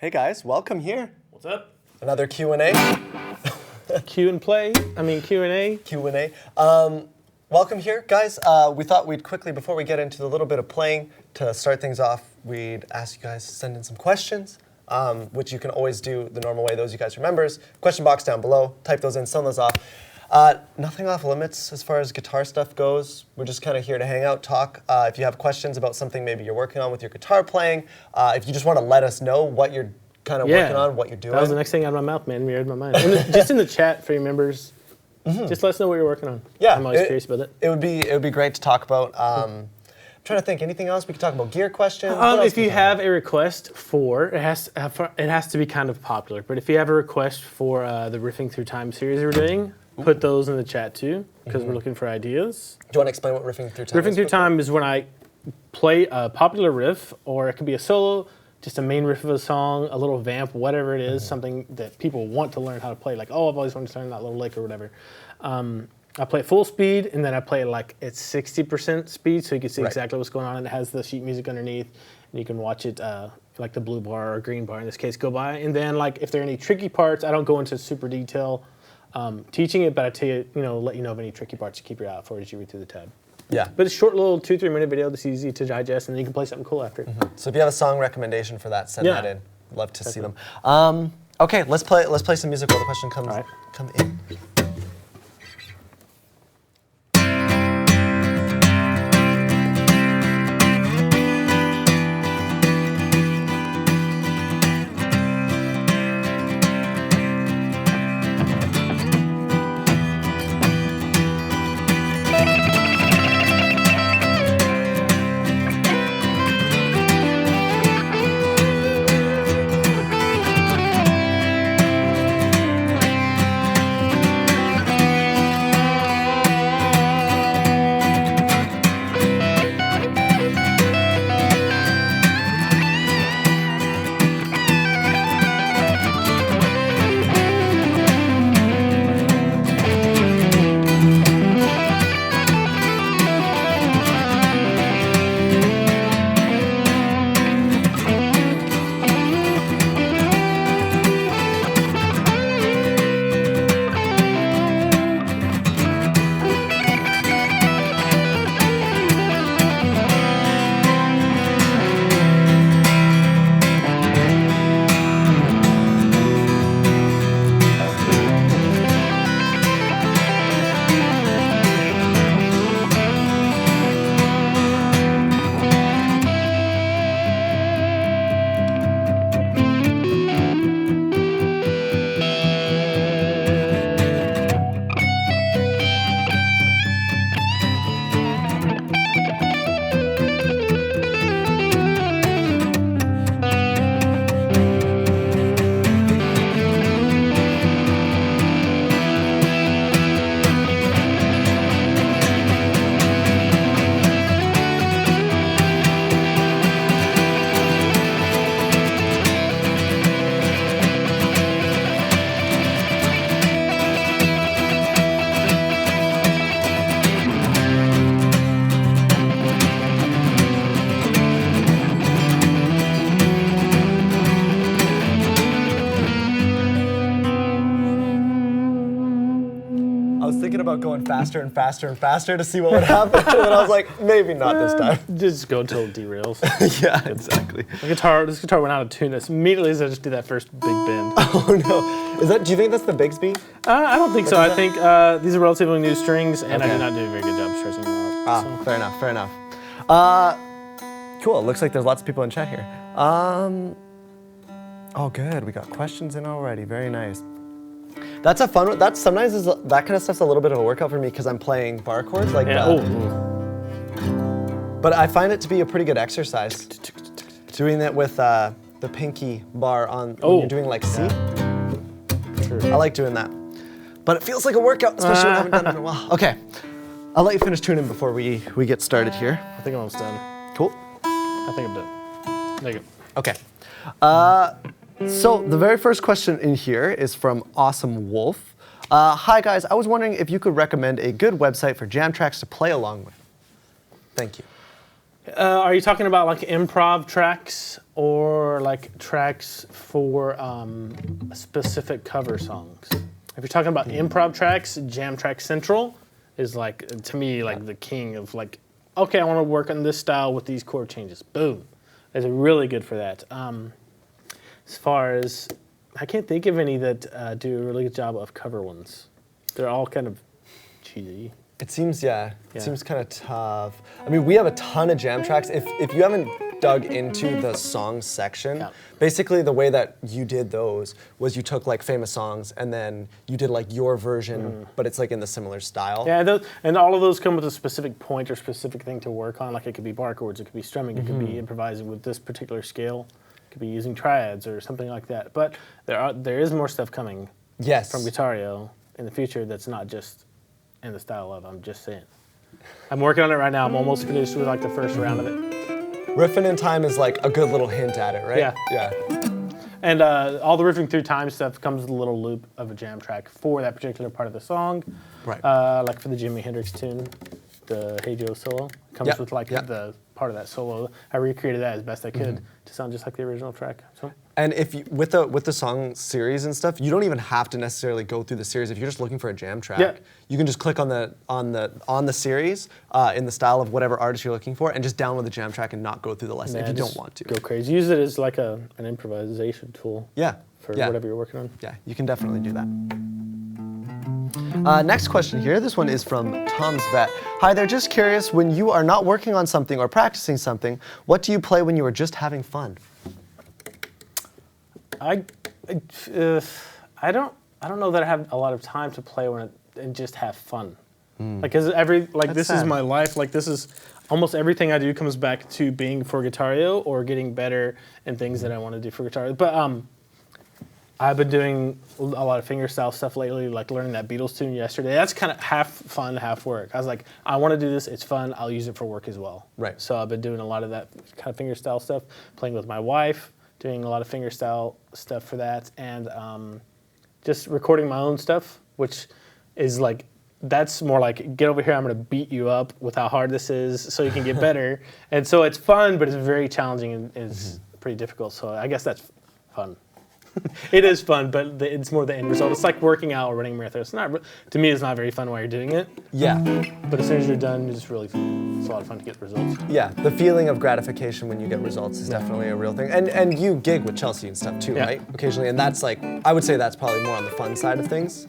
Hey guys, welcome here. What's up? Another Q&A. Q&A. Q&A. Welcome here, guys. We thought we'd quickly, before we get into a little bit of playing, to start things off, we'd ask you guys to send in some questions, which you can always do the normal way, those you guys are members. Question box down below, type those in, send those off. Nothing off limits as far as guitar stuff goes. We're just kind of here to hang out, talk. If you have questions about something maybe you're working on with your guitar playing, if you just want to let us know what you're kind of working on, what you're doing. That was the next thing out of my mouth, man. Mirrored my mind. Just in the chat for your members, just let us know what you're working on. Yeah, I'm always curious about it. It would be great to talk about. I'm trying to think, anything else we could talk about? Gear questions? If you have a request for, it has to be kind of popular, but if you have a request for the Riffing Through Time series we're doing, put those in the chat too, because we're looking for ideas. Do you want to explain what Riffing Through Time is? Riffing Through Time is when I play a popular riff, or it could be a solo, just a main riff of a song, a little vamp, whatever it is, something that people want to learn how to play, like, oh, I've always wanted to learn that little lick or whatever. I play it full speed, and then I play it like at 60% speed, so you can see exactly what's going on, and it has the sheet music underneath, and you can watch it, like the blue bar or green bar in this case, go by. And then, like, if there are any tricky parts, I don't go into super detail teaching it, but I tell you, let you know of any tricky parts to keep your eye out for as you read through the tab. Yeah. But it's a short little 2-3 minute video that's easy to digest, and then you can play something cool after. So if you have a song recommendation for that, send that in. Love to see them. Okay, let's play some music while the question comes in. About going faster and faster and faster to see what would happen, and then I was like, maybe not this time. Just go until it derails. Yeah, exactly. This guitar went out of tune as immediately as I just did that first big bend. Oh no! Do you think that's the Bigsby? I don't think so. I think these are relatively new strings, and I did not do a very good job stressing them out. Fair enough. Fair enough. Cool. It looks like there's lots of people in chat here. Oh, good. We got questions in already. Very nice. That's a fun one. Sometimes that kind of stuff's a little bit of a workout for me because I'm playing bar chords like that. But I find it to be a pretty good exercise. Doing that with the pinky bar on when you're doing like C. Sure. I like doing that. But it feels like a workout, especially when I haven't done it in a while. Okay, I'll let you finish tuning before we get started here. I think I'm almost done. Cool. I think I'm done. There you go. Okay. So the very first question in here is from Awesome Wolf. Hi guys, I was wondering if you could recommend a good website for jam tracks to play along with. Thank you. Are you talking about like improv tracks or like tracks for specific cover songs? If you're talking about improv tracks, Jam Track Central is like, to me, like the king of like, okay, I want to work on this style with these chord changes. Boom. It's really good for that. As far as, I can't think of any that do a really good job of cover ones. They're all kind of cheesy. It seems, it seems kind of tough. I mean, we have a ton of jam tracks. If you haven't dug into the songs section, basically the way that you did those was you took like famous songs and then you did like your version, but it's like in the similar style. Yeah, and all of those come with a specific point or specific thing to work on. Like it could be bar chords, it could be strumming, it could be improvising with this particular scale, it could be using triads or something like that. But there is more stuff coming from Guitareo in the future that's not just in the style of, I'm just saying. I'm working on it right now. I'm almost finished with like the first round of it. Riffing in time is like a good little hint at it, right? Yeah. And all the riffing through time stuff comes with a little loop of a jam track for that particular part of the song. Right. Like for the Jimi Hendrix tune, the Hey Joe solo comes with like the part of that solo. I recreated that as best I could to sound just like the original track. So. And if you, with the song series and stuff, you don't even have to necessarily go through the series. If you're just looking for a jam track, you can just click on the series in the style of whatever artist you're looking for, and just download the jam track and not go through the lesson if you don't want to. Go crazy. Use it as like an improvisation tool. For whatever you're working on. Yeah, you can definitely do that. Next question here. This one is from Tom's Vet. Hi there. Just curious, when you are not working on something or practicing something, what do you play when you are just having fun? I don't know that I have a lot of time to play and just have fun. Like, cause this is my life. Like, this is almost everything I do comes back to being for Guitareo or getting better in things that I want to do for Guitareo. But I've been doing a lot of fingerstyle stuff lately, like learning that Beatles tune yesterday. That's kind of half fun, half work. I was like, I want to do this. It's fun. I'll use it for work as well. Right. So I've been doing a lot of that kind of fingerstyle stuff, playing with my wife, doing a lot of fingerstyle stuff for that, and just recording my own stuff, which is like, that's more like, get over here, I'm going to beat you up with how hard this is so you can get better. And so it's fun, but it's very challenging and it's pretty difficult. So I guess that's fun. It is fun, but it's more the end result. It's like working out or running a marathon. It's not, to me, it's not very fun while you're doing it. Yeah. But as soon as you're done, it's really fun. It's a lot of fun to get results. Yeah, the feeling of gratification when you get results is definitely a real thing. And you gig with Chelsea and stuff too, right? Occasionally, and that's like, I would say that's probably more on the fun side of things.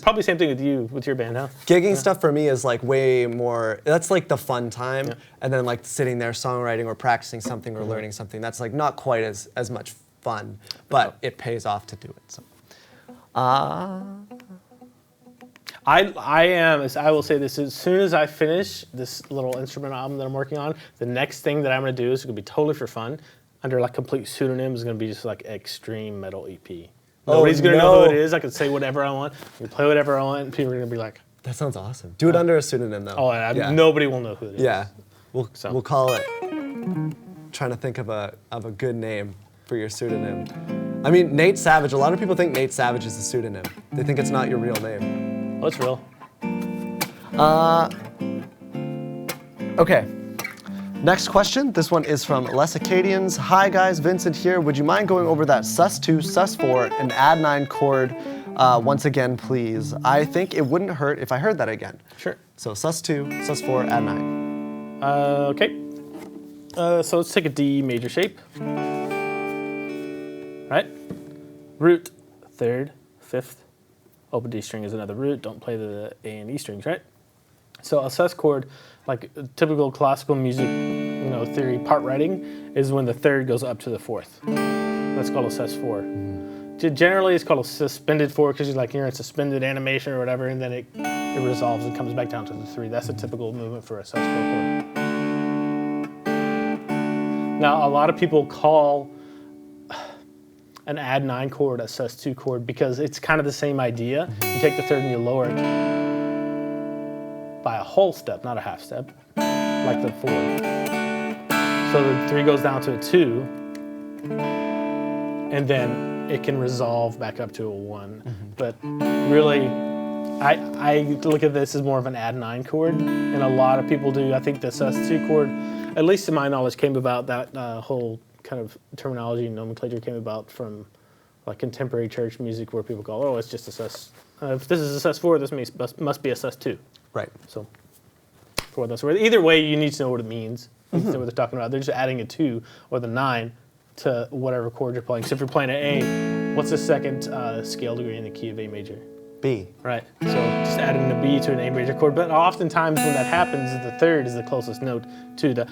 Probably same thing with you, with your band, huh? Gigging stuff for me is like way more, that's like the fun time. And then like sitting there songwriting or practicing something or learning something, that's like not quite as much fun, but it pays off to do it. So, I will say this, as soon as I finish this little instrument album that I'm working on, the next thing that I'm going to do is going to be totally for fun, under like complete pseudonym, is going to be just like extreme metal EP. Nobody's going to know who it is. I can say whatever I want, I can play whatever I want, and people are going to be like, that sounds awesome. Do it under a pseudonym though. Nobody will know who it is. Yeah, we'll call it, trying to think of a good name for your pseudonym. I mean, Nate Savage, a lot of people think Nate Savage is a pseudonym. They think it's not your real name. Oh, it's real. Okay. Next question. This one is from Les Acadians. Hi guys, Vincent here. Would you mind going over that sus2, sus4, and add 9 chord once again, please? I think it wouldn't hurt if I heard that again. Sure. So sus2, sus4, add 9. Okay. So let's take a D major shape. Right? Root, 3rd, 5th. Open D string is another root. Don't play the A and E strings, right? So a sus chord, like typical classical music, theory part writing, is when the 3rd goes up to the 4th. That's called a sus4. Generally, it's called a suspended 4 because you're in suspended animation or whatever, and then it resolves and comes back down to the 3. That's a typical movement for a sus4 chord. Now, a lot of people call an add 9 chord a sus2 chord because it's kind of the same idea. You take the 3rd and you lower it by a whole step, not a half step, like the 4. So the 3 goes down to a 2, and then it can resolve back up to a 1. But really, I look at this as more of an add 9 chord, and a lot of people do. I think the sus2 chord, at least to my knowledge, came about, that whole kind of terminology and nomenclature came about from like contemporary church music, where people go, oh, it's just a sus. If this is a sus4, this must be a sus2. Right. So for what that's worth. Either way, you need to know what it means. You need to know what they're talking about. They're just adding a 2 or the 9 to whatever chord you're playing. So if you're playing an A, what's the second scale degree in the key of A major? B. Right. So just adding a B to an A major chord. But oftentimes when that happens, the third is the closest note to the,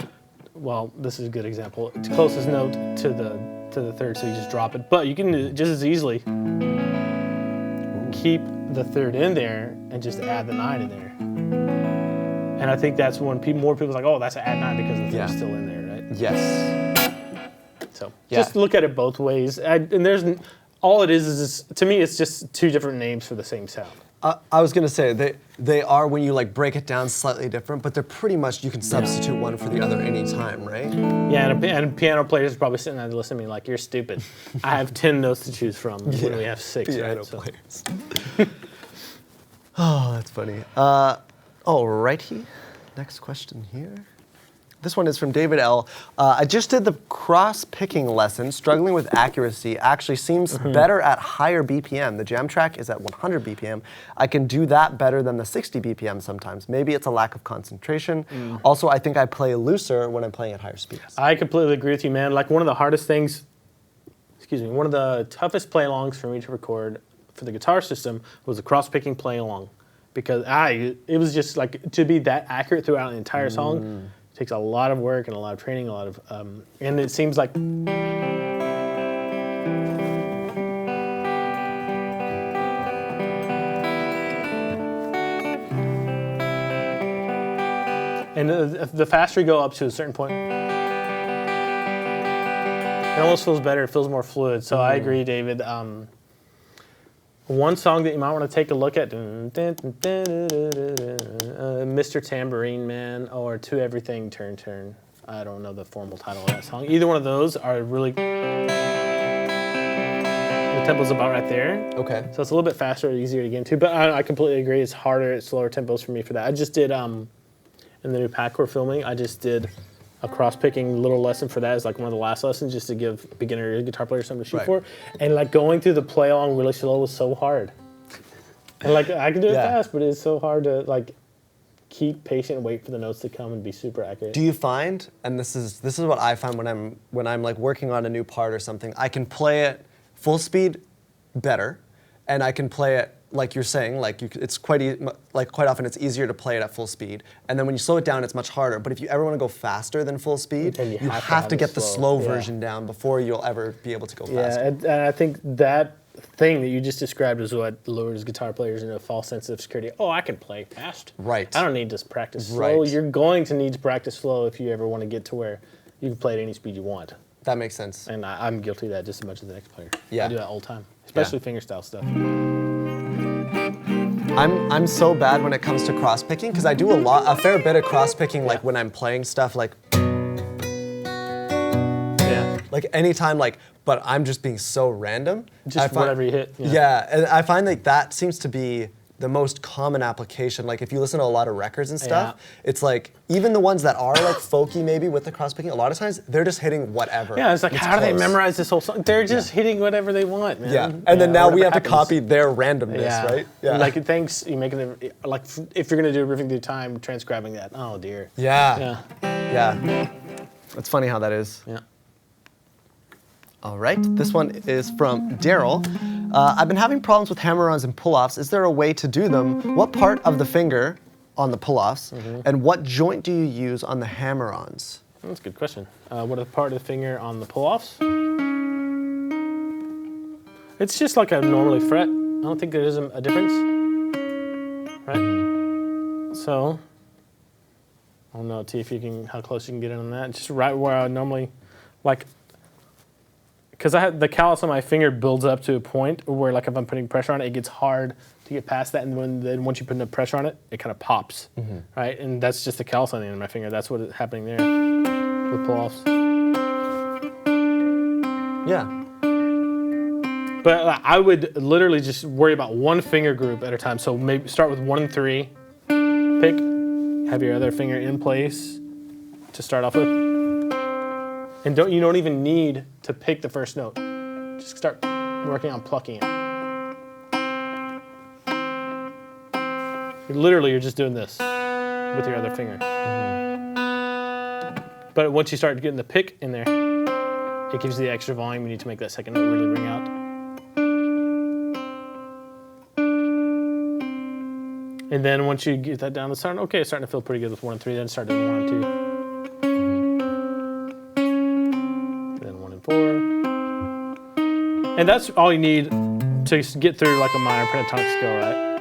well, this is a good example. It's the closest note to the third, so you just drop it. But you can do it just as easily keep the third in there and just add the 9 in there. And I think that's when more people's like, oh, that's an add 9 because the third's still in there, right? Yes. So just look at it both ways. And there's, all it is to me, it's just 2 different names for the same sound. I was gonna say they are, when you like break it down, slightly different, but they're pretty much, you can substitute one for the other anytime, right? Yeah, and piano players are probably sitting there listening to me like, you're stupid. I have 10 notes to choose from when we have 6, Piano right? players. Oh, that's funny. Alrighty, next question here. This one is from David L. I just did the cross-picking lesson. Struggling with accuracy actually seems better at higher BPM. The jam track is at 100 BPM. I can do that better than the 60 BPM sometimes. Maybe it's a lack of concentration. Also, I think I play looser when I'm playing at higher speeds. I completely agree with you, man. Like one of the hardest things, one of the toughest play-alongs for me to record for the guitar system was the cross-picking play-along. Because it was just like, to be that accurate throughout an entire song, takes a lot of work and a lot of training, a lot of, and it seems like. And the faster you go up to a certain point, it almost feels better, it feels more fluid. So I agree, David. One song that you might want to take a look at, Mr. Tambourine Man, or To Everything, Turn, Turn. I don't know the formal title of that song. Either one of those are really, the tempo's about right there. Okay. So it's a little bit faster, easier to get into, but I completely agree. It's harder, it's slower tempos for me for that. I just did, in the new pack we're filming, I just did a cross-picking little lesson for that. Is like one of the last lessons, just to give beginner guitar players something to shoot for. And like going through the play along really slow was so hard. And like I can do it fast, but it's so hard to like keep patient and wait for the notes to come and be super accurate. Do you find, and this is what I find when I'm like working on a new part or something, I can play it full speed better, and I can play it like you're saying, like it's quite often it's easier to play it at full speed, and then when you slow it down, it's much harder. But if you ever want to go faster than full speed, you have to get the slow version down before you'll ever be able to go faster. Yeah, and I think that thing that you just described is what lures guitar players into a false sense of security. Oh, I can play fast. Right. I don't need to practice slow. Right. You're going to need to practice slow if you ever want to get to where you can play at any speed you want. That makes sense. And I'm guilty of that just as much as the next player. Yeah. I do that all the time, especially fingerstyle stuff. I'm so bad when it comes to cross picking because I do a fair bit of cross picking like when I'm playing stuff like anytime but I'm just being so random. Just whatever you hit. Yeah, and I find like that seems to be the most common application. Like if you listen to a lot of records and stuff, it's like even the ones that are like folky maybe with the cross picking, a lot of times they're just hitting whatever. Yeah, it's like how do they memorize this whole song? They're just hitting whatever they want, man. Yeah, and then now we have to copy their randomness, right? Yeah. Like thanks, you making it like if you're gonna do riffing through time, transcribing that. Oh dear. Yeah. It's funny how that is. Yeah. All right, this one is from Daryl. I've been having problems with hammer-ons and pull-offs. Is there a way to do them? What part of the finger on the pull-offs, and what joint do you use on the hammer-ons? That's a good question. What are the part of the finger on the pull-offs? It's just like I normally fret. I don't think there is a difference, right? So, I don't know, T, if you can, how close you can get in on that. Just right where I normally, like, because I have the callus on my finger builds up to a point where, like, if I'm putting pressure on it, it gets hard to get past that, and then once you put enough pressure on it, it kind of pops, right? And that's just the callus on the end of my finger. That's what is happening there with pull-offs. Yeah. But I would literally just worry about one finger group at a time. So maybe start with 1 and 3, pick, have your other finger in place to start off with. And you don't even need to pick the first note. Just start working on plucking it. You're just doing this with your other finger. But once you start getting the pick in there, it gives you the extra volume you need to make that second note really ring out. And then once you get that down, it's starting to feel pretty good with 1 and 3. Then start doing 1 and 2. Then 1 and 4. And that's all you need to get through like a minor pentatonic scale, right?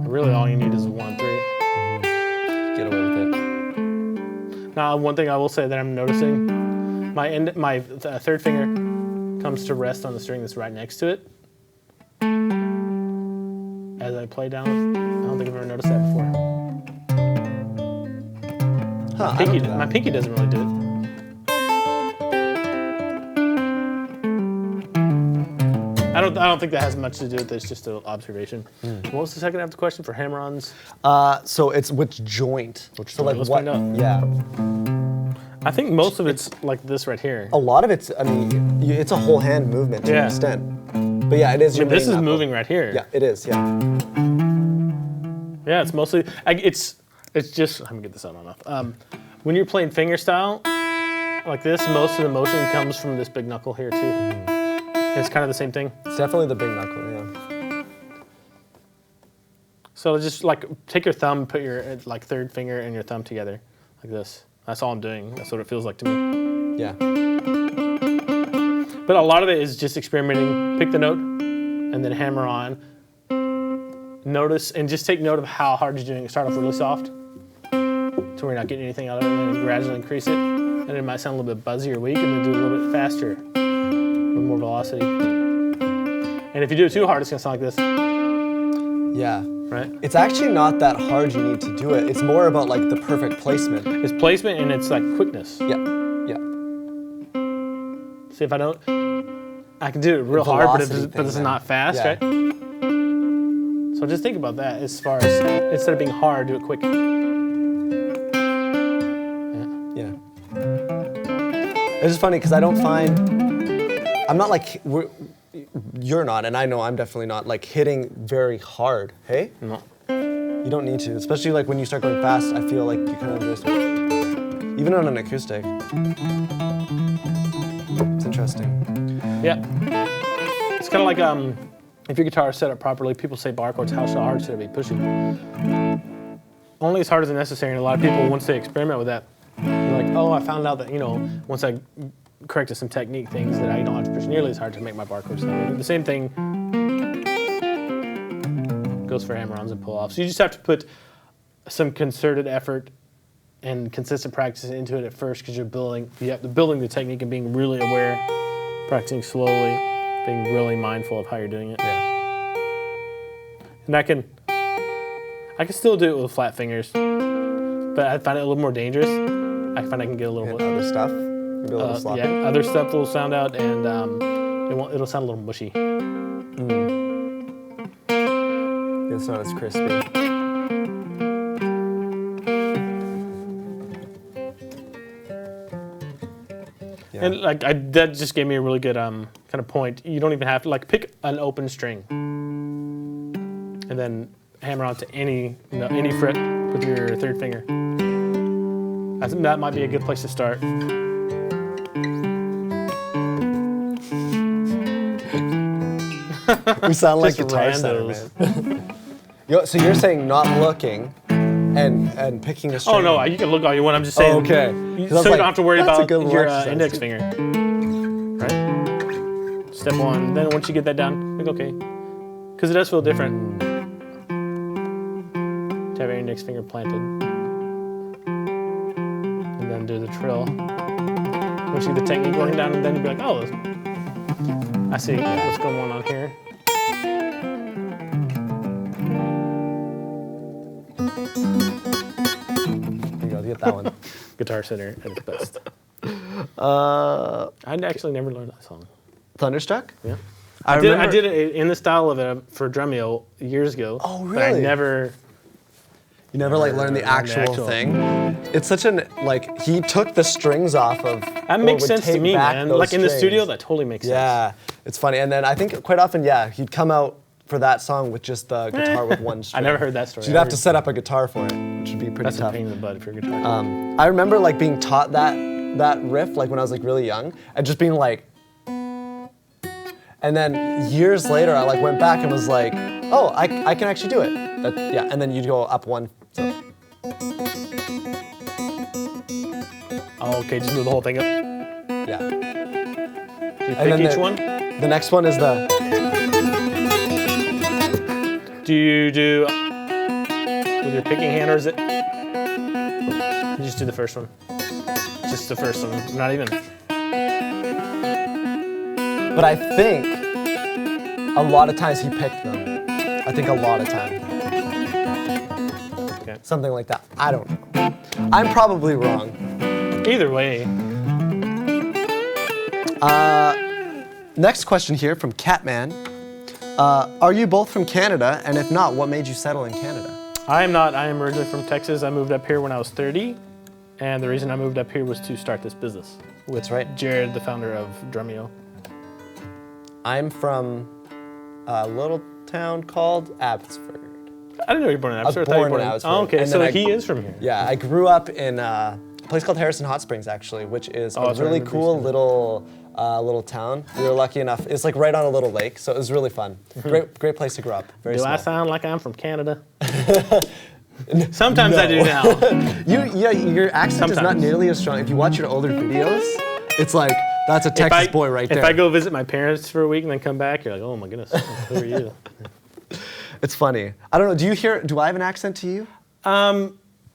Really, all you need is 1 and 3. Get away with it. Now, one thing I will say that I'm noticing, my third finger comes to rest on the string that's right next to it. As I play down, I don't think I've ever noticed that before. My pinky doesn't really do it. I don't think that has much to do with it. It's just an observation. What was the second half of the question for hammer-ons? So it's which joint? Let's find out. Yeah. I think most of it's like this right here. A lot of it's, I mean, it's a whole hand movement to an extent. But yeah, it is. This is moving right here. Yeah, it is. Yeah. Yeah, it's mostly. It's just. Let me get this out enough. When you're playing finger style, like this, most of the motion comes from this big knuckle here too. It's kind of the same thing. It's definitely the big knuckle. Yeah. So just like take your thumb, put your like third finger and your thumb together, like this. That's all I'm doing. That's what it feels like to me. Yeah. But a lot of it is just experimenting. Pick the note, and then hammer on. Notice, and just take note of how hard you're doing it. Start off really soft, to where you're not getting anything out of it, and then gradually increase it. And it might sound a little bit buzzy or weak, and then do it a little bit faster, with more velocity. And if you do it too hard, it's gonna sound like this. Yeah. Right? It's actually not that hard you need to do it. It's more about like the perfect placement. It's placement and it's like quickness. Yeah. Yeah. See, if I don't, I can do it real hard, but it's not fast, right? So just think about that as far as, instead of being hard, do it quick. Yeah. It's just funny because I don't find, I'm not like, you're not, and I know I'm definitely not, like hitting very hard, hey? No. You don't need to, especially like when you start going fast, I feel like you kind of just, even on an acoustic. It's interesting. Yeah. It's kind of like if your guitar is set up properly, people say bar chords, how hard should I be pushing? Only as hard as necessary, and a lot of people, once they experiment with that, they're like, oh, I found out that, once I corrected some technique things that I don't have to push nearly as hard to make my bar chords sound. The same thing goes for hammer-ons and pull-offs. You just have to put some concerted effort and consistent practice into it at first, because you're building the technique and being really aware, practicing slowly, being really mindful of how you're doing it. Yeah. And I can still do it with flat fingers, but I find it a little more dangerous. I find I can get a little other stuff. Maybe a little sloppy. Yeah, other stuff will sound out, and it'll sound a little mushy. It's not as crispy. Yeah. And like that just gave me a really good kind of point. You don't even have to pick an open string, and then hammer onto any fret with your third finger. I think that might be a good place to start. We sound like Just Guitar Center, man. So you're saying not looking and picking a string? Oh no, you can look all you want. I'm just saying. Oh, okay. So you don't have to worry about your exercise. index finger. Right? Step one. Then once you get that down, like okay, because it does feel different to have your index finger planted, and then do the trill. Once you get the technique going down, and then you'll be like, oh, I see what's going on here. There you go, get that one. Guitar Center at its best. Uh, I'd actually never learned that song. Thunderstruck? Yeah. I did it in the style of it for Drumeo years ago. Oh, But I really? never... You never like learned the actual thing? It's such an, like, he took the strings off of... That makes sense to me, man. Like in the studio, that totally makes sense. Yeah, it's funny. And then I think quite often, he'd come out for that song with just the guitar with one string. I never heard that story. So you'd have to set up a guitar for it, which would be pretty That's tough. a pain in the butt for your guitar. I remember like being taught that riff like when I was like really young, and just being like, and then years later I like went back and was like, oh, I can actually do it. And then you'd go up one. So. Oh, okay, just move the whole thing up. Yeah. Do you pick each one? The next one is the. Do you do with your picking hand, or is it? You just do the first one. Just the first one, not even. But I think a lot of times he picked them. I think a lot of times. Okay. Something like that. I don't know. I'm probably wrong. Either way. Next question here from Catman. Are you both from Canada? And if not, what made you settle in Canada? I am not. I am originally from Texas. I moved up here when I was 30. And the reason I moved up here was to start this business. That's right. Jared, the founder of Drumeo. I'm from a little town called Abbotsford. I didn't know you were born in Abbotsford. I was born in Abbotsford. Oh, okay. And So then he is from here. Yeah, I grew up in a place called Harrison Hot Springs, actually, which is a really cool little town. We were lucky enough. It's like right on a little lake, so it was really fun. Great place to grow up. Very Do small. I sound like I'm from Canada? Sometimes I do now. Your accent is not nearly as strong. If you watch your older videos, it's like, that's a Texas boy right there. If I go visit my parents for a week and then come back, you're like, oh my goodness, who are you? It's funny. I don't know, do I have an accent to you?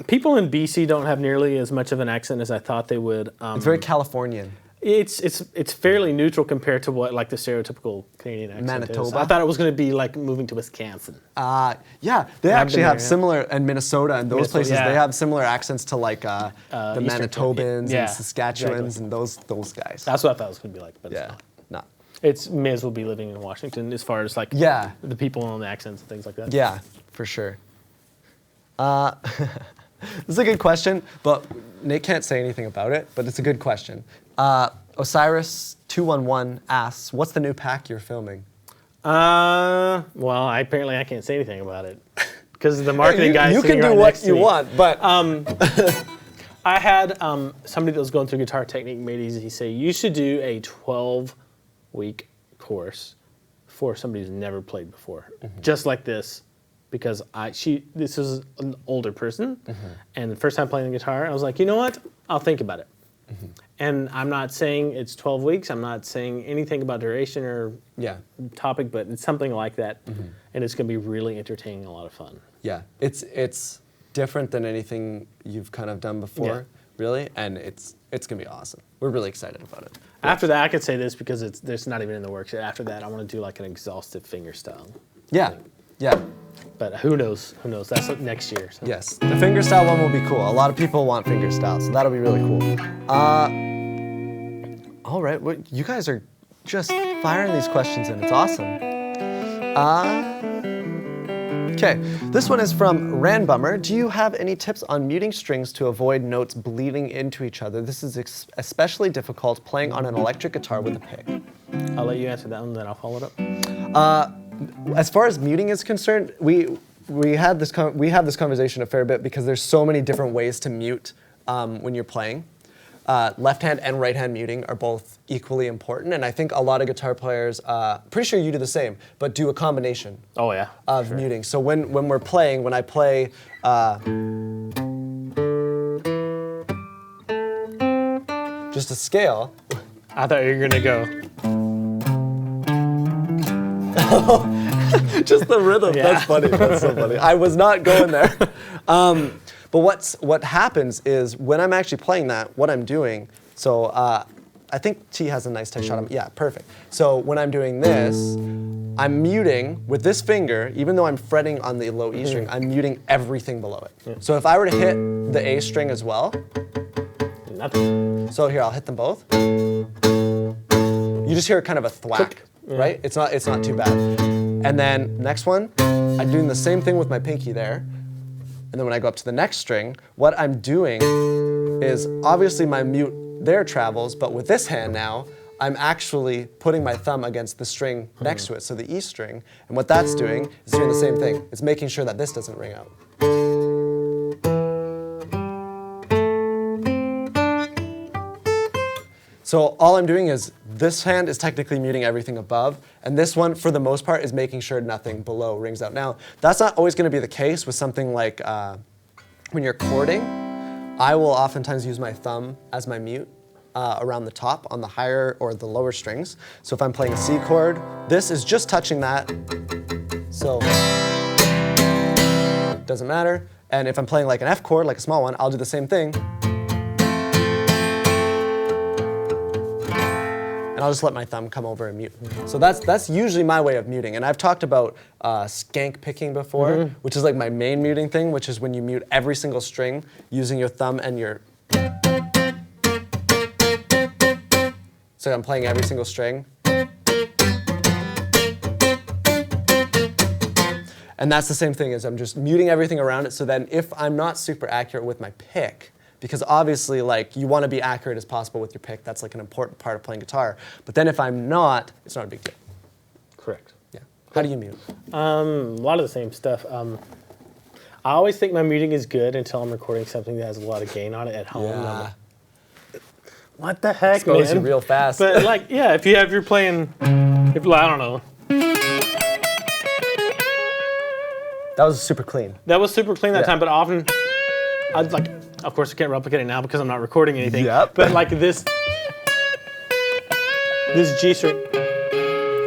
People in BC don't have nearly as much of an accent as I thought they would. It's very Californian. It's fairly neutral compared to what like the stereotypical Canadian accent Manitoba. is. I thought it was going to be like moving to Wisconsin. Yeah, they actually have similar, and Minnesota and those places, yeah. they have similar accents to like the Manitobans and Saskatchewans and those guys. That's what I thought it was going to be like, but it's not. Not. It's may as well be living in Washington as far as like the people and the accents and things like that. Yeah, for sure. This is a good question, but Nate can't say anything about it, but it's a good question. Osiris211 asks, what's the new pack you're filming? Well, apparently I can't say anything about it because the marketing guy. You can do what you want, but I had somebody that was going through Guitar Technique made it easy. He said you should do a 12-week course for somebody who's never played before, just like this. Because this is an older person, and the first time playing the guitar, I was like, you know what? I'll think about it. And I'm not saying it's 12 weeks. I'm not saying anything about duration or topic, but it's something like that, and it's going to be really entertaining, and a lot of fun. Yeah, it's different than anything you've kind of done before, really, and it's going to be awesome. We're really excited about it. After that, I could say this because there's not even in the works. After that, I want to do like an exhaustive fingerstyle. Yeah. But who knows? Who knows? That's next year. So. Yes, the fingerstyle one will be cool. A lot of people want fingerstyle, so that'll be really cool. All right, you guys are just firing these questions in. It's awesome. Okay, this one is from Ranbummer. Do you have any tips on muting strings to avoid notes bleeding into each other? This is especially difficult playing on an electric guitar with a pick. I'll let you answer that one, then I'll follow it up. As far as muting is concerned, we have this conversation a fair bit because there's so many different ways to mute when you're playing. Left hand and right hand muting are both equally important, and I think a lot of guitar players, pretty sure you do the same, but do a combination. Oh yeah. Of muting. So when we're playing, when I play. Just a scale. I thought you were gonna go. Just the rhythm. Yeah. That's funny. That's so funny. I was not going there. But what happens is when I'm actually playing that, what I'm doing. So I think T has a nice tight shot. Yeah, perfect. So when I'm doing this, I'm muting with this finger. Even though I'm fretting on the low E string, I'm muting everything below it. Yeah. So if I were to hit the A string as well. Nothing. So here, I'll hit them both. you just hear kind of a thwack, right? It's not too bad. And then next one, I'm doing the same thing with my pinky there. And then when I go up to the next string, what I'm doing is obviously my mute there travels, but with this hand now, I'm actually putting my thumb against the string next to it, so the E string. And what that's doing is doing the same thing. It's making sure that this doesn't ring out. So all I'm doing is this hand is technically muting everything above, and this one, for the most part, is making sure nothing below rings out. Now, that's not always going to be the case with something like when you're chording. I will oftentimes use my thumb as my mute around the top on the higher or the lower strings. So if I'm playing a C chord, this is just touching that, so it doesn't matter. And if I'm playing like an F chord, like a small one, I'll do the same thing. I'll just let my thumb come over and mute. So that's usually my way of muting. And I've talked about skank picking before, which is like my main muting thing, which is when you mute every single string using your thumb and your... So I'm playing every single string. And that's the same thing as I'm just muting everything around it, so then if I'm not super accurate with my pick, because obviously, like, you want to be accurate as possible with your pick. That's like an important part of playing guitar. But then if I'm not, it's not a big deal. Correct. Yeah. How do you mute? A lot of the same stuff. I always think my muting is good until I'm recording something that has a lot of gain on it at home. And I'm like, what the heck, Expose man? you real fast. But like, yeah, if you're playing, I don't know. That was super clean. That was super clean that time, but often, I'd like. Of course, I can't replicate it now because I'm not recording anything. Yep. But like this G string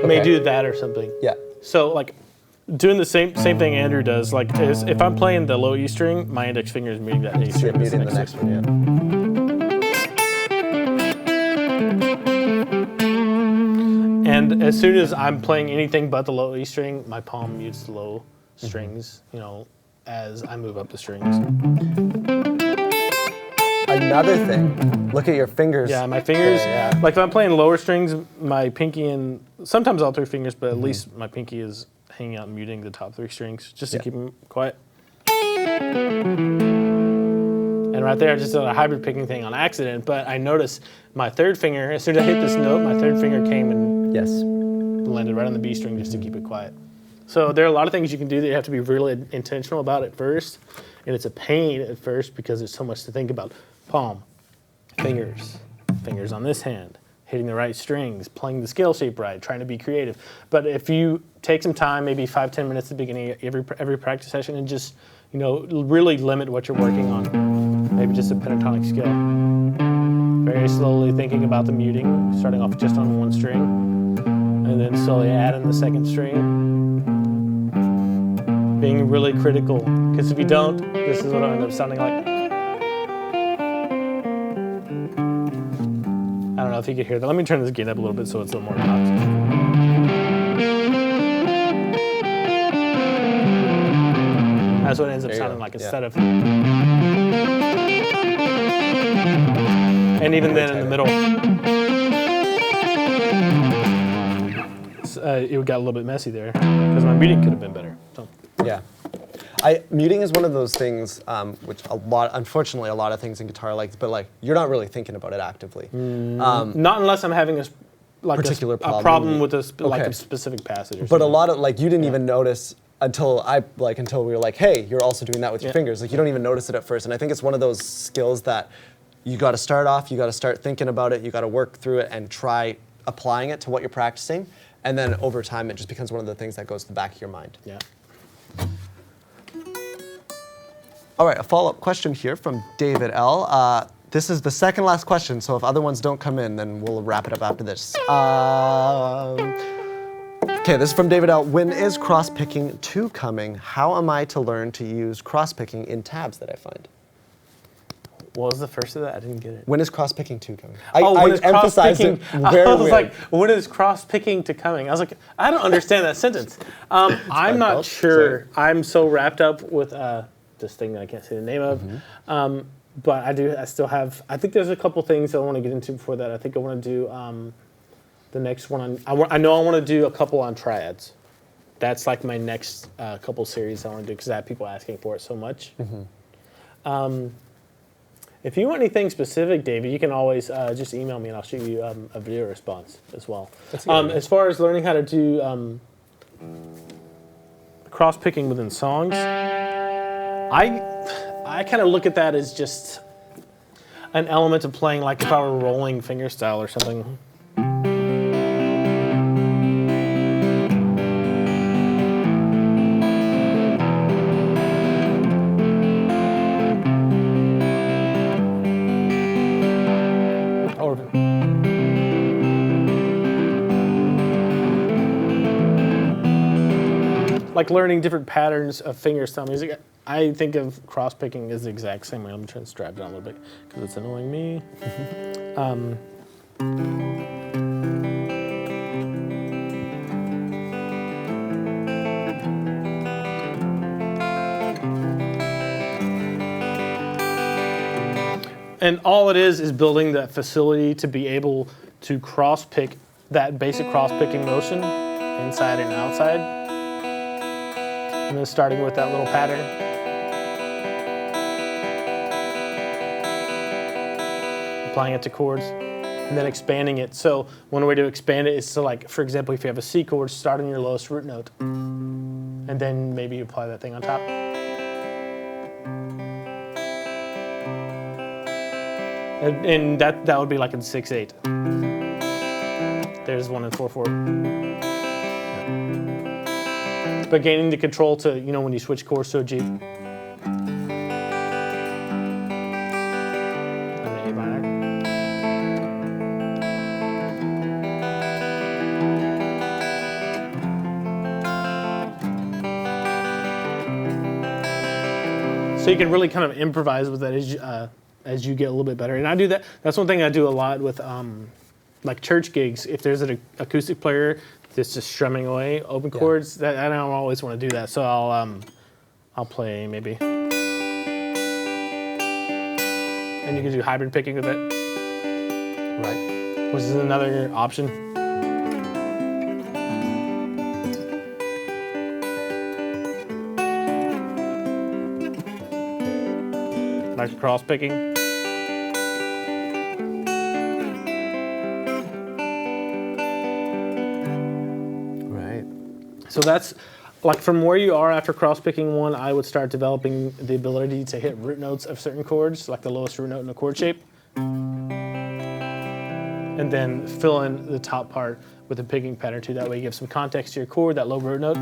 may do that or something. Yeah. So like doing the same thing Andrew does. Like is if I'm playing the low E string, my index finger is muting that A string. Yeah, muting the next one. Yeah. And as soon as I'm playing anything but the low E string, my palm mutes the low strings. You know, as I move up the strings. Another thing, look at your fingers. Yeah, my fingers, Yeah. like if I'm playing lower strings, my pinky and sometimes all three fingers, but at least my pinky is hanging out and muting the top three strings just to keep them quiet. And right there, I just did a hybrid picking thing on accident, but I noticed my third finger, as soon as I hit this note, my third finger came and landed right on the B string just to keep it quiet. So there are a lot of things you can do that you have to be really intentional about at first, and it's a pain at first because there's so much to think about. Palm, fingers on this hand, hitting the right strings, playing the scale shape right, trying to be creative. But if you take some time, maybe 5-10 minutes at the beginning of every practice session, and just really limit what you're working on. Maybe just a pentatonic scale. Very slowly thinking about the muting, starting off just on one string, and then slowly add in the second string. Being really critical, because if you don't, this is what it'll end up sounding like. I don't know if you could hear that. Let me turn this gain up a little bit so it's a little more popped. That's what it ends up sounding like instead of... And even then in the middle, it got a little bit messy there because my muting could have been better. So. Yeah. Muting is one of those things, which unfortunately, a lot of things in guitar but like you're not really thinking about it actively. Not unless I'm having a particular problem with a specific passage. Or but a lot of you didn't even notice until we were like, hey, you're also doing that with your fingers. Like you don't even notice it at first. And I think it's one of those skills that you got to start off. You got to start thinking about it. You got to work through it and try applying it to what you're practicing. And then over time, it just becomes one of the things that goes to the back of your mind. Yeah. All right, a follow-up question here from David L. This is the second last question, so if other ones don't come in, then we'll wrap it up after this. Okay, this is from David L. When is cross-picking 2 coming? How am I to learn to use cross-picking in tabs that I find? What was the first of that? I didn't get it. When is cross-picking 2 coming? When is emphasizing I was like, when is cross-picking to coming? I was like, I don't understand that sentence. I'm not sure. Sorry. I'm so wrapped up with this thing that I can't say the name of. But I think there's a couple things I want to get into before that. I think I want to do The next one, I know I want to do a couple on triads. That's like my next couple series I want to do because I have people asking for it so much. If you want anything specific, David, you can always just email me and I'll shoot you a video response as well. As far as learning how to do cross-picking within songs, I kind of look at that as just an element of playing like if I were rolling fingerstyle or something. Like learning different patterns of fingerstyle music. I think of cross-picking as the exact same way. I'm trying to strap it down a little bit because it's annoying me. And all it is building that facility to be able to cross-pick that basic cross-picking motion inside and outside. And then starting with that little pattern. Applying it to chords, and then expanding it. So one way to expand it is to, like, for example, if you have a C chord, start on your lowest root note. And then maybe you apply that thing on top. And that would be like in 6/8. There's 1 in 4/4. But gaining the control to, when you switch chords to a G. And the A minor. So you can really kind of improvise with that as you get a little bit better. And I do that. That's one thing I do a lot with like church gigs. If there's an acoustic player that's just strumming away open chords, that I don't always want to do that. So I'll play maybe, and you can do hybrid picking with it, Right. which is another option. Like cross picking. So that's, like, from where you are after cross-picking one, I would start developing the ability to hit root notes of certain chords, like the lowest root note in a chord shape. And then fill in the top part with a picking pattern too. That way you give some context to your chord, that low root note.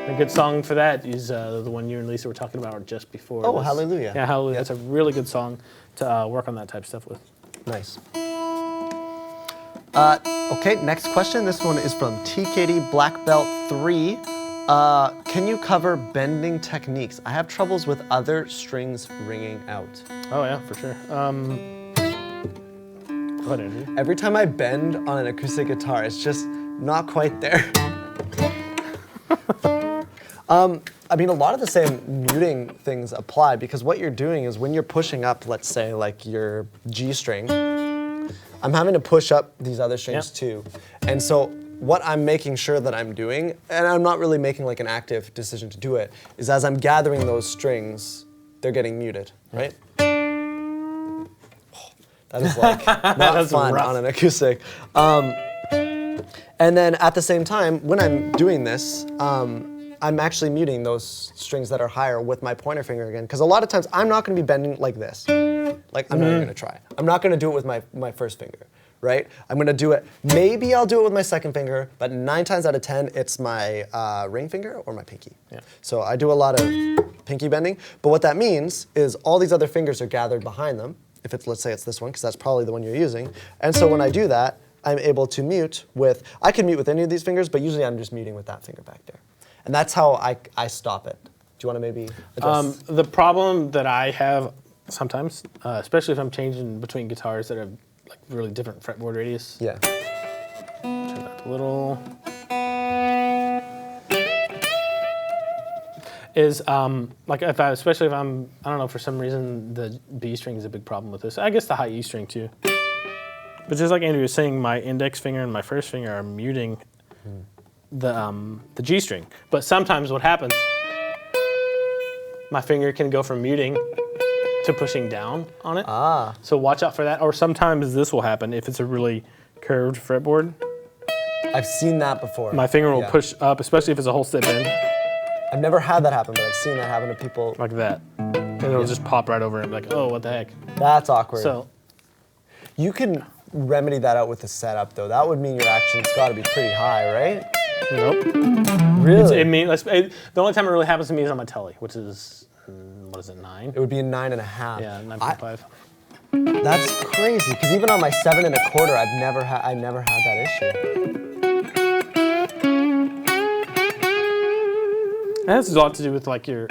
A good song for that is the one you and Lisa were talking about just before. Oh, Hallelujah. Yeah, Hallelujah. That's a really good song to work on that type of stuff with. Nice. Okay, next question. This one is from TKD Black Belt 3. Can you cover bending techniques? I have troubles with other strings ringing out. Oh yeah, for sure. Go ahead, Andrew. Every time I bend on an acoustic guitar, it's just not quite there. I mean, a lot of the same muting things apply because what you're doing is when you're pushing up, let's say, like your G string, I'm having to push up these other strings too. And so what I'm making sure that I'm doing, and I'm not really making like an active decision to do it, is as I'm gathering those strings, they're getting muted, right? Oh, that is like not fun rough. On an acoustic. And then at the same time, when I'm doing this, I'm actually muting those strings that are higher with my pointer finger again, because a lot of times I'm not going to be bending like this. Like, I'm not even going to try. I'm not going to do it with my first finger, right? I'm going to do it, maybe I'll do it with my second finger, but 9 times out of 10, it's my ring finger or my pinky. Yeah. So I do a lot of pinky bending, but what that means is all these other fingers are gathered behind them, if it's, let's say it's this one, because that's probably the one you're using. And so when I do that, I'm able to mute with, I can mute with any of these fingers, but usually I'm just muting with that finger back there. And that's how I stop it. Do you want to maybe address? The problem that I have sometimes, especially if I'm changing between guitars that have like really different fretboard radius. Yeah. Turn that a little. Is like especially if I don't know, for some reason the B string is a big problem with this. I guess the high E string too. But just like Andrew was saying, my index finger and my first finger are muting the G string. But sometimes what happens, my finger can go from muting to pushing down on it. So watch out for that. Or sometimes this will happen if it's a really curved fretboard. I've seen that before. My finger will push up, especially if it's a whole step in. I've never had that happen, but I've seen that happen to people. Like that. And it'll just pop right over and be like, oh, what the heck. That's awkward. So you can remedy that out with the setup, though. That would mean your action's got to be pretty high, right? nope. Really? The only time it really happens to me is on my telly, which is, what is it, 9? It would be a 9.5. Yeah, 9.5. That's crazy, because even on my 7 1/4, I never had that issue. It has a lot to do with like your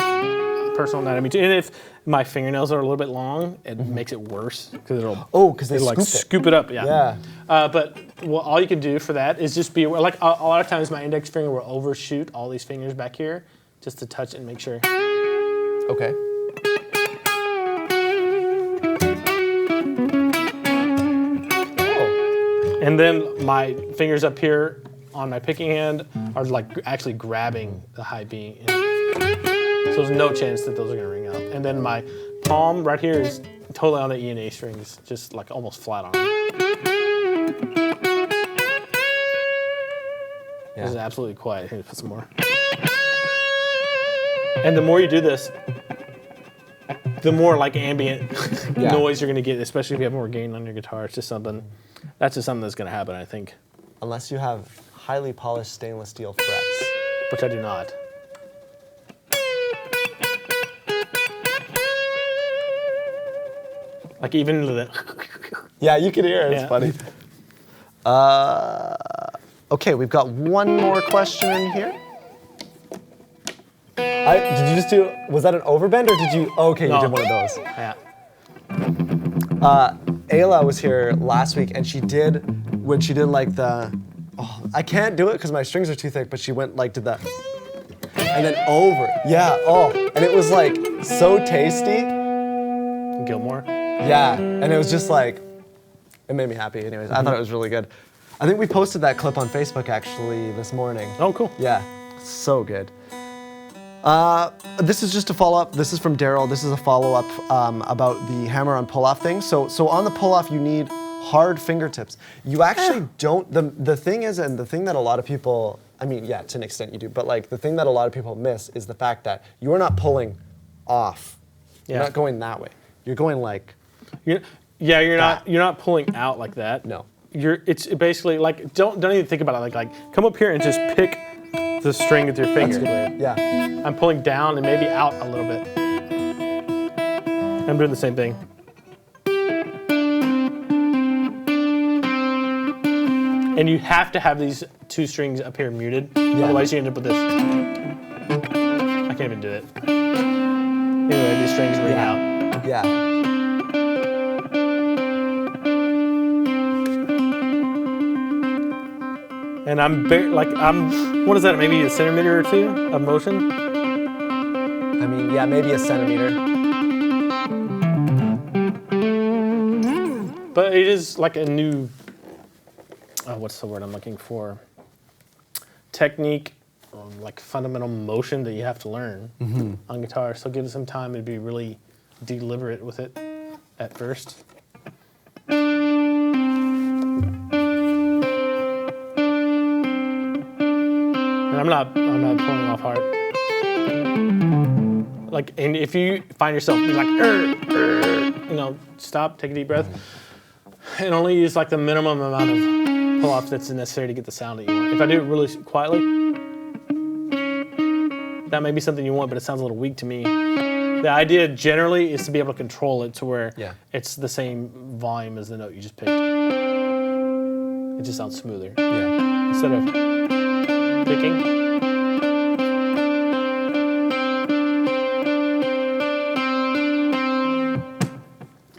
personal anatomy too. And if my fingernails are a little bit long, it makes it worse because because they like scoop it up. Yeah. But all you can do for that is just be aware. Like a lot of times, my index finger will overshoot all these fingers back here, just to touch it and make sure. Okay. And then my fingers up here on my picking hand are like actually grabbing the high B. So there's no chance that those are gonna ring out. And then my palm right here is totally on the E and A strings, just like almost flat on them. This is absolutely quiet. Here, put some more. And the more you do this, the more like ambient noise you're gonna get, especially if you have more gain on your guitar. It's just something, that's just something that's gonna happen, I think. Unless you have highly polished stainless steel frets. Which I do not. Like even the... Yeah, you can hear it. It's funny. Okay, we've got one more question in here. Did you just do, was that an overbend or did you, okay, No. you did one of those. Yeah. Ayla was here last week and she did, when she did like the, I can't do it because my strings are too thick, but she went like to the, and then over. Yeah, and it was like so tasty. Gilmore. Yeah, and it was just like, it made me happy anyways. I thought it was really good. I think we posted that clip on Facebook actually this morning. Oh, cool. Yeah, so good. This is just a follow-up. This is from Daryl. This is a follow-up about the hammer-on pull-off thing. So on the pull-off, you need hard fingertips. You actually don't, the thing is, and the thing that a lot of people, I mean, yeah, to an extent you do, but like the thing that a lot of people miss is the fact that you're not pulling off. You're not going that way. You're going like, You're not pulling out like that. No. It's basically like, don't even think about it. Like come up here and just pick the string with your finger. that's good. Yeah. I'm pulling down and maybe out a little bit. I'm doing the same thing. And you have to have these two strings up here muted. Otherwise you end up with this. I can't even do it. Anyway, these strings ring out. Yeah. And I'm what is that, maybe a centimeter or two of motion? I mean, yeah, maybe a centimeter. But it is like a new, what's the word I'm looking for? Technique, like fundamental motion that you have to learn on guitar. So give it some time and be really deliberate with it at first. And I'm not pulling off hard. Like, and if you find yourself be like, stop, take a deep breath, and only use like the minimum amount of pull-off that's necessary to get the sound that you want. If I do it really quietly, that may be something you want, but it sounds a little weak to me. The idea generally is to be able to control it to where it's the same volume as the note you just picked. It just sounds smoother. Yeah. Instead of picking.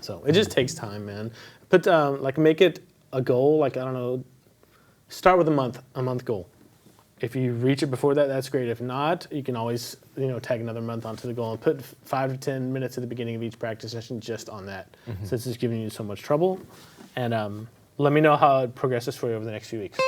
So it just takes time, man. But make it a goal. Like, I don't know, start with a month goal. If you reach it before that, that's great. If not, you can always, tag another month onto the goal and put 5 to 10 minutes at the beginning of each practice session just on that, since it's giving you so much trouble. And Let me know how it progresses for you over the next few weeks.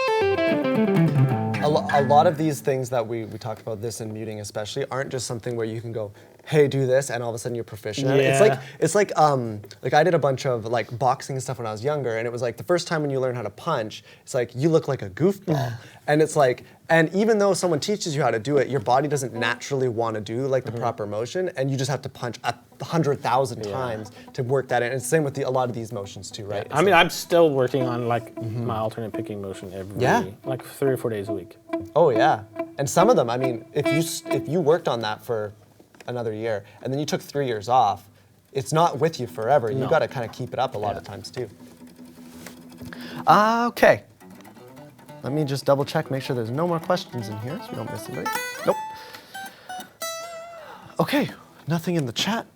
A lot of these things that we talked about, this and muting especially, aren't just something where you can go, hey, do this, and all of a sudden you're proficient at it. It's like I did a bunch of like boxing and stuff when I was younger, and it was like the first time when you learn how to punch, it's like you look like a goofball, and it's like, and even though someone teaches you how to do it, your body doesn't naturally want to do like the proper motion, and you just have to punch 100,000 times to work that in. And it's the same with a lot of these motions too, right? I mean, I'm still working on like my alternate picking motion like 3 or 4 days a week. Oh yeah, and some of them, I mean, if you worked on that for another year and then you took 3 years off, it's not with you forever. You got to kind of keep it up a lot of times too. Okay. Let me just double check, make sure there's no more questions in here so we don't miss anybody. Nope. Okay, nothing in the chat.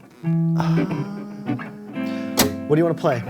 What do you want to play?